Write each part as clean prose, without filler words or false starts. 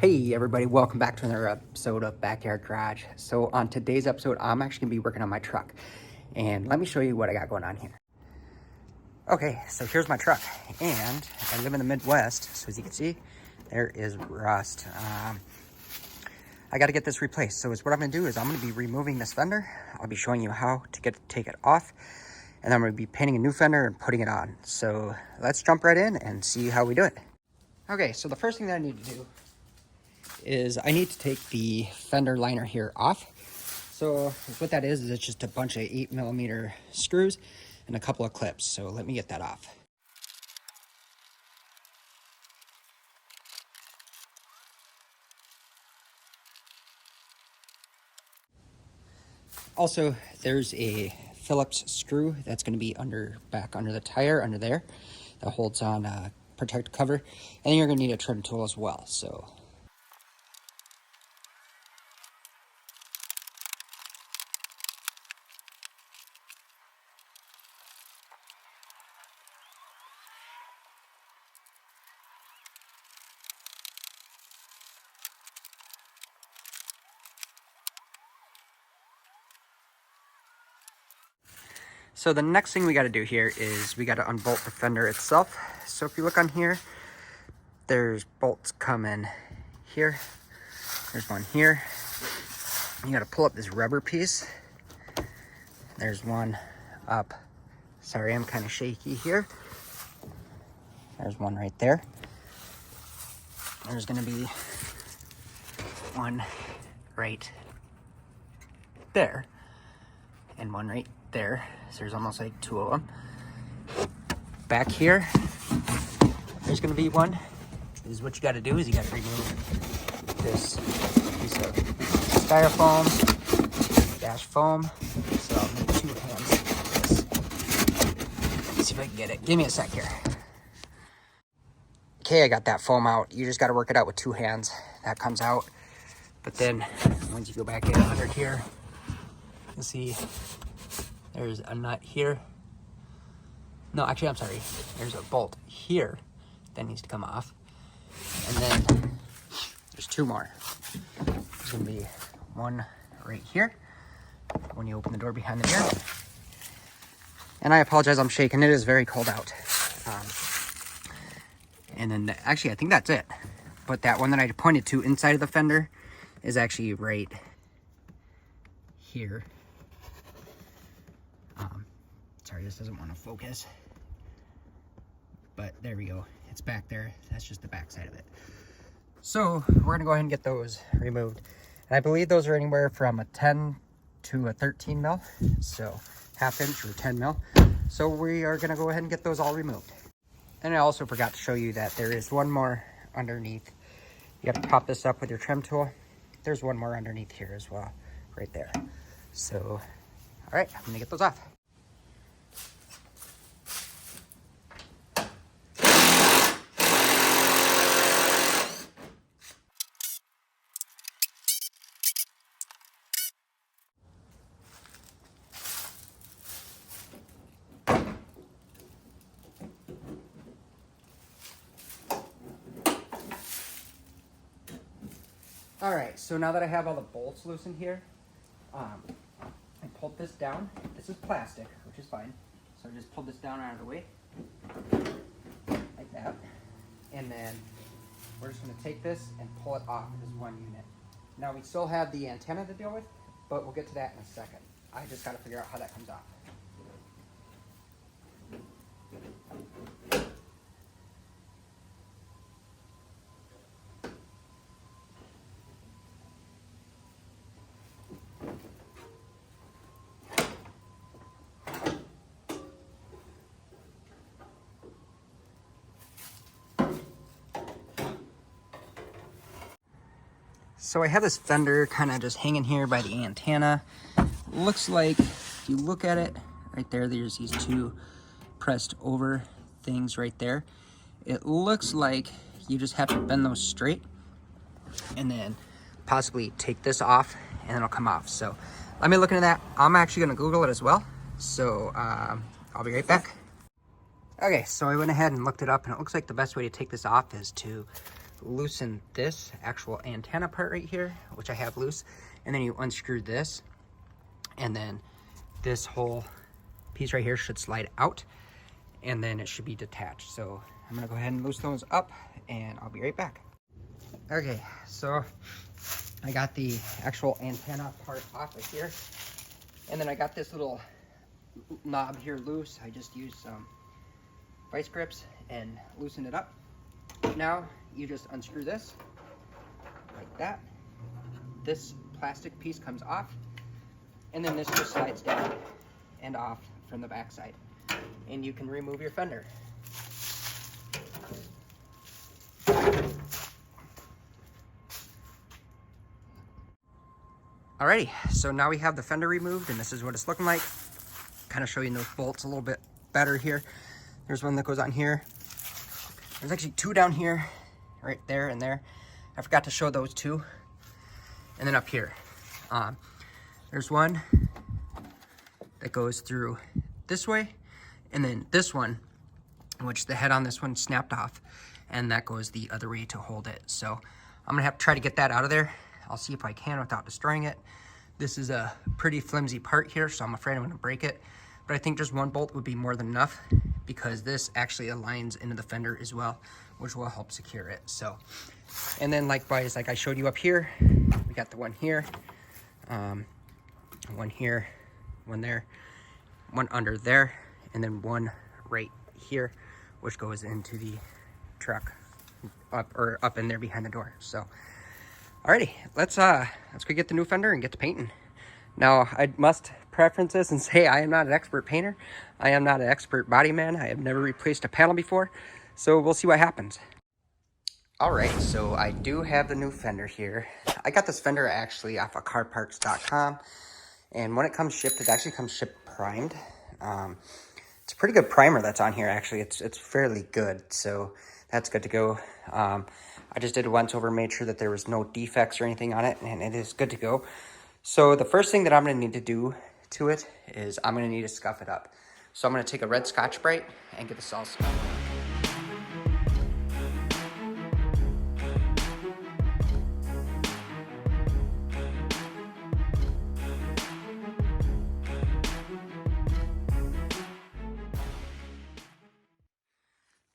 Hey everybody, welcome back to another episode of Backyard Garage. So on today's episode, I'm actually gonna be working on my truck. And let me show you what I got going on here. Okay, so here's my truck. And I live in the Midwest, so as you can see, there is rust. I gotta get this replaced. So what I'm gonna do is I'm gonna be removing this fender. I'll be showing you how to take it off. And then I'm gonna be painting a new fender and putting it on. So let's jump right in and see how we do it. Okay, so the first thing that I need to do is I need to take the fender liner here off. So what that is it's just a bunch of 8mm screws and a couple of clips. So let me get that off. Also, there's a Phillips screw that's going to be back under the tire under there that holds on a protective cover, and then you're going to need a trim tool as well. So the next thing we got to do here is we got to unbolt the fender itself. So if you look on here, there's bolts coming here. There's one here. You got to pull up this rubber piece. There's one up. Sorry, I'm kind of shaky here. There's one right there. There's going to be one right there and one right there. So there's almost like two of them. Back here, there's going to be one. This is what you got to do is you got to remove this piece of styrofoam, dash foam. So I'll need 2 hands for this. Let's see if I can get it. Give me a sec here. Okay, I got that foam out. You just got to work it out with 2 hands. That comes out. But then once you go back in under here, you'll see there's a nut here. No, actually, I'm sorry. There's a bolt here that needs to come off. And then there's 2 more. There's going to be one right here when you open the door behind the mirror. And I apologize, I'm shaking. It is very cold out. And then, actually, I think that's it. But that one that I pointed to inside of the fender is actually right here. Sorry, this doesn't want to focus. But there we go. It's back there. That's just the back side of it. So we're going to go ahead and get those removed. And I believe those are anywhere from a 10 to a 13 mil. So 1/2 inch or 10 mil. So we are going to go ahead and get those all removed. And I also forgot to show you that there is one more underneath. You got to pop this up with your trim tool. There's one more underneath here as well, right there. So, all right, I'm going to get those off. All right, so now that I have all the bolts loosened here, I pulled this down. This is plastic, which is fine. So I just pulled this down out of the way, like that. And then we're just gonna take this and pull it off as one unit. Now we still have the antenna to deal with, but we'll get to that in a second. I just gotta figure out how that comes off. So I have this fender kind of just hanging here by the antenna. Looks like, if you look at it, right there, there's these 2 pressed over things right there. It looks like you just have to bend those straight and then possibly take this off and then it'll come off. So let me look into that. I'm actually gonna Google it as well. So I'll be right back. Okay, so I went ahead and looked it up and it looks like the best way to take this off is to loosen this actual antenna part right here, which I have loose, and then you unscrew this, and then this whole piece right here should slide out, and then it should be detached. So I'm gonna go ahead and loosen those up, and I'll be right back. Okay, so I got the actual antenna part off of here, and then I got this little knob here loose. I just used some vice grips and loosened it up. Now you just unscrew this like that. This plastic piece comes off, and then this just slides down and off from the back side, and you can remove your fender. Alrighty, so now we have the fender removed, and this is what it's looking like. Kind of show you those bolts a little bit better here. There's one that goes on here. There's actually two down here, right there and there. I forgot to show those two. And then up here, there's one that goes through this way, and then this one, which the head on this one snapped off, and that goes the other way to hold it. So I'm gonna have to try to get that out of there. I'll see if I can without destroying it. This is a pretty flimsy part here, so I'm afraid I'm gonna break it. But I think just one bolt would be more than enough, because this actually aligns into the fender as well, which will help secure it. So, and then likewise, like I showed you up here, we got the one here, one here, one there, one under there, and then one right here, which goes into the truck up in there behind the door. So alrighty, let's go get the new fender and get to painting. Now, I must preference this and say I am not an expert painter. I am not an expert body man. I have never replaced a panel before, so we'll see what happens. Alright, so I do have the new fender here. I got this fender actually off of carparts.com, and when it comes shipped, it actually comes shipped primed. It's a pretty good primer that's on here, actually. It's fairly good, so that's good to go. I just did a once over, made sure that there was no defects or anything on it, and it is good to go. So the first thing that I'm going to need to do to it is I'm going to need to scuff it up. So I'm going to take a red Scotch-Brite and get this all scuffed.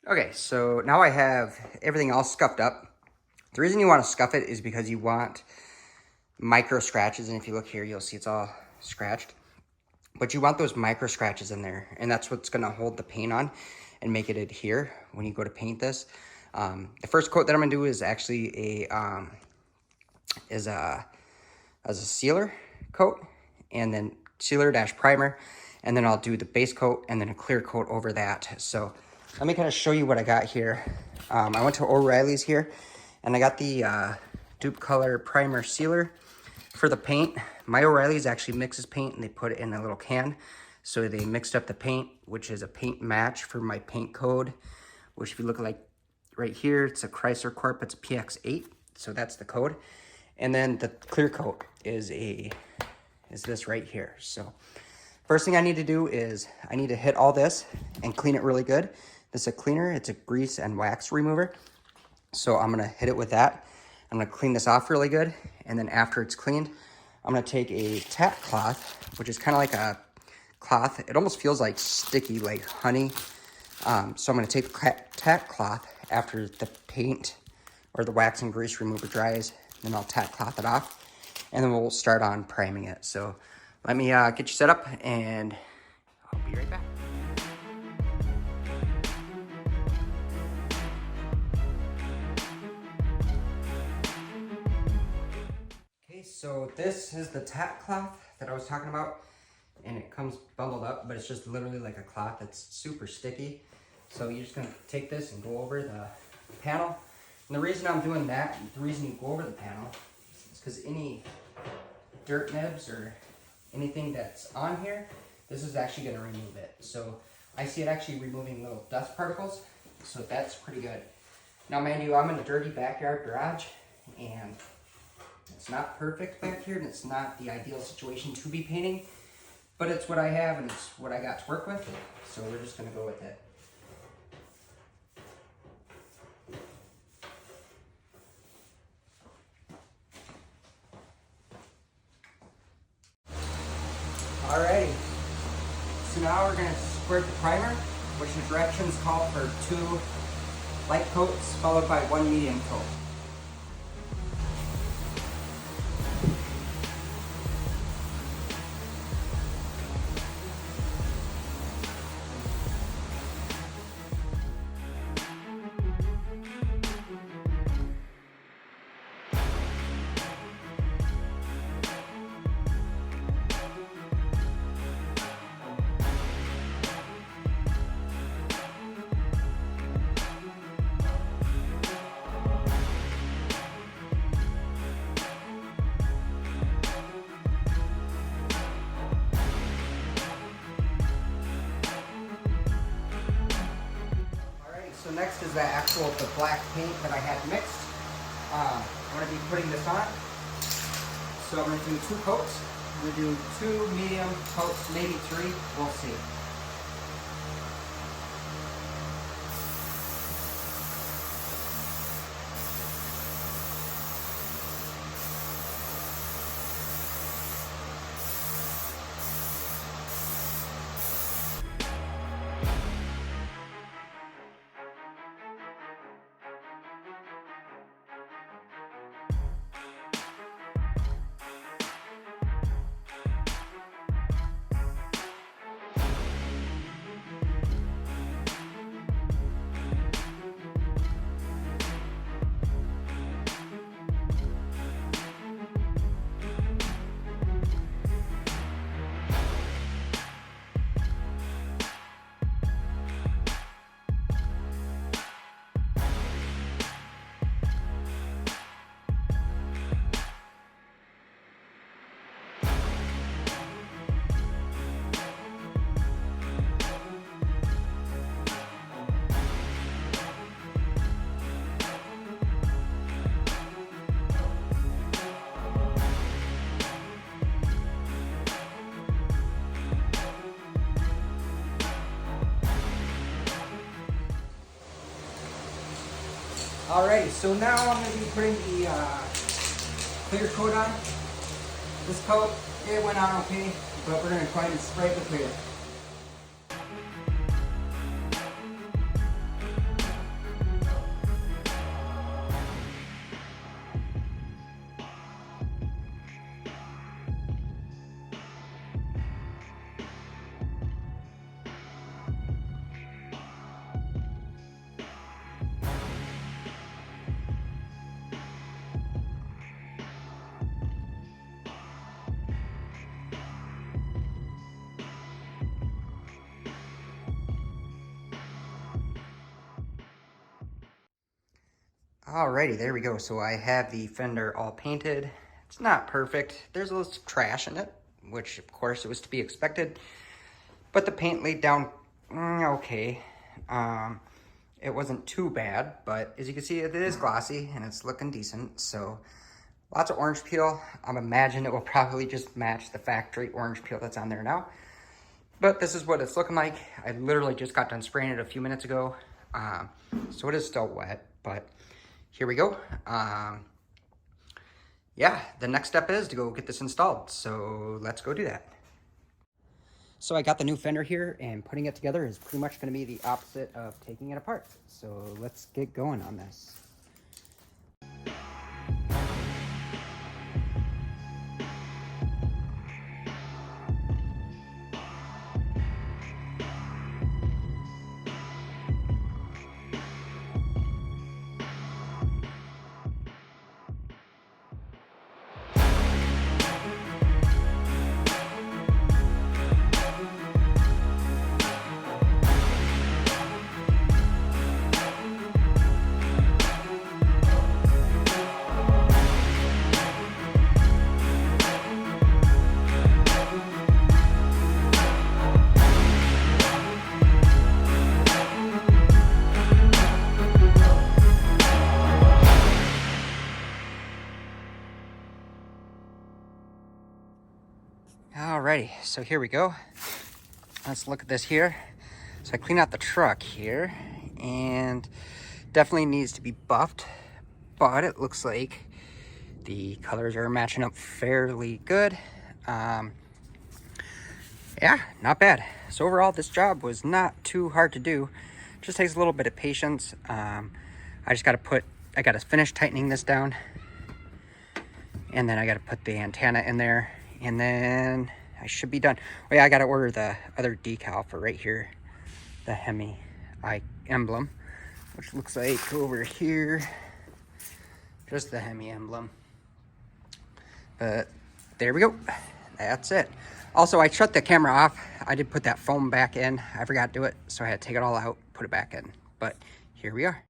Okay, so now I have everything all scuffed up. The reason you want to scuff it is because you want micro scratches, and if you look here, you'll see it's all scratched. But you want those micro scratches in there, and that's what's going to hold the paint on and make it adhere when you go to paint this. The first coat that I'm going to do is actually a sealer coat, and then sealer dash primer, and then I'll do the base coat and then a clear coat over that. So let me kind of show you what I got here. I went to O'Reilly's here, and I got the Dupe Color Primer Sealer for the paint. My O'Reilly's actually mixes paint, and they put it in a little can. So they mixed up the paint, which is a paint match for my paint code, which if you look like right here, it's a Chrysler Corp, it's a PX8. So that's the code. And then the clear coat is this right here. So first thing I need to do is I need to hit all this and clean it really good. This is a cleaner, it's a grease and wax remover. So I'm gonna hit it with that. I'm gonna clean this off really good. And then after it's cleaned, I'm gonna take a tack cloth, which is kind of like a cloth. It almost feels like sticky, like honey. So I'm gonna take the tack cloth after the paint or the wax and grease remover dries, then I'll tack cloth it off, and then we'll start on priming it. So let me get you set up, and I'll be right back. Okay, so this is the tack cloth that I was talking about, and it comes bundled up, but it's just literally like a cloth that's super sticky. So you're just gonna take this and go over the panel. And the reason I'm doing that, the reason you go over the panel, is because any dirt nibs or anything that's on here, this is actually gonna remove it. So I see it actually removing little dust particles, so that's pretty good. Now mind you, I'm in a dirty backyard garage, and it's not perfect back here, and it's not the ideal situation to be painting, but it's what I have, and it's what I got to work with, so we're just gonna go with it. so now we're gonna squirt the primer, which the directions call for 2 light coats followed by 1 medium coat. So next is the black paint that I had mixed. I'm going to be putting this on. So I'm going to do 2 coats. I'm going to do 2 medium coats, maybe 3. We'll see. Alrighty, so now I'm going to be putting the clear coat on. This coat, it went on okay, but we're going to go ahead and spray the clear. Alrighty, there we go. So I have the fender all painted. It's not perfect. There's a little trash in it, which of course it was to be expected. But the paint laid down okay. It wasn't too bad, but as you can see, it is glossy and it's looking decent. So lots of orange peel. I'm imagining it will probably just match the factory orange peel that's on there now. But this is what it's looking like. I literally just got done spraying it a few minutes ago. So it is still wet, but here we go. Yeah, the next step is to go get this installed. So let's go do that. So I got the new fender here, and putting it together is pretty much going to be the opposite of taking it apart. So let's get going on this. Alrighty, so here we go. Let's look at this here. So I clean out the truck here, and definitely needs to be buffed, but it looks like the colors are matching up fairly good. Yeah, not bad. So overall, this job was not too hard to do. Just takes a little bit of patience. I just got to finish tightening this down, and then I got to put the antenna in there, and then I should be done. Oh yeah, I got to order the other decal for right here, the Hemi emblem, which looks like over here, just the Hemi emblem. But there we go. That's it. Also, I shut the camera off. I did put that foam back in. I forgot to do it, so I had to take it all out, put it back in. But here we are.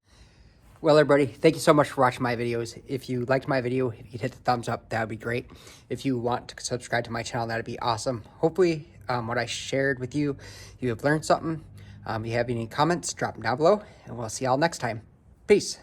Well, everybody, thank you so much for watching my videos. If you liked my video, if you could hit the thumbs up, that would be great. If you want to subscribe to my channel, that would be awesome. Hopefully, what I shared with you, you have learned something. If you have any comments, drop them down below, and we'll see y'all next time. Peace.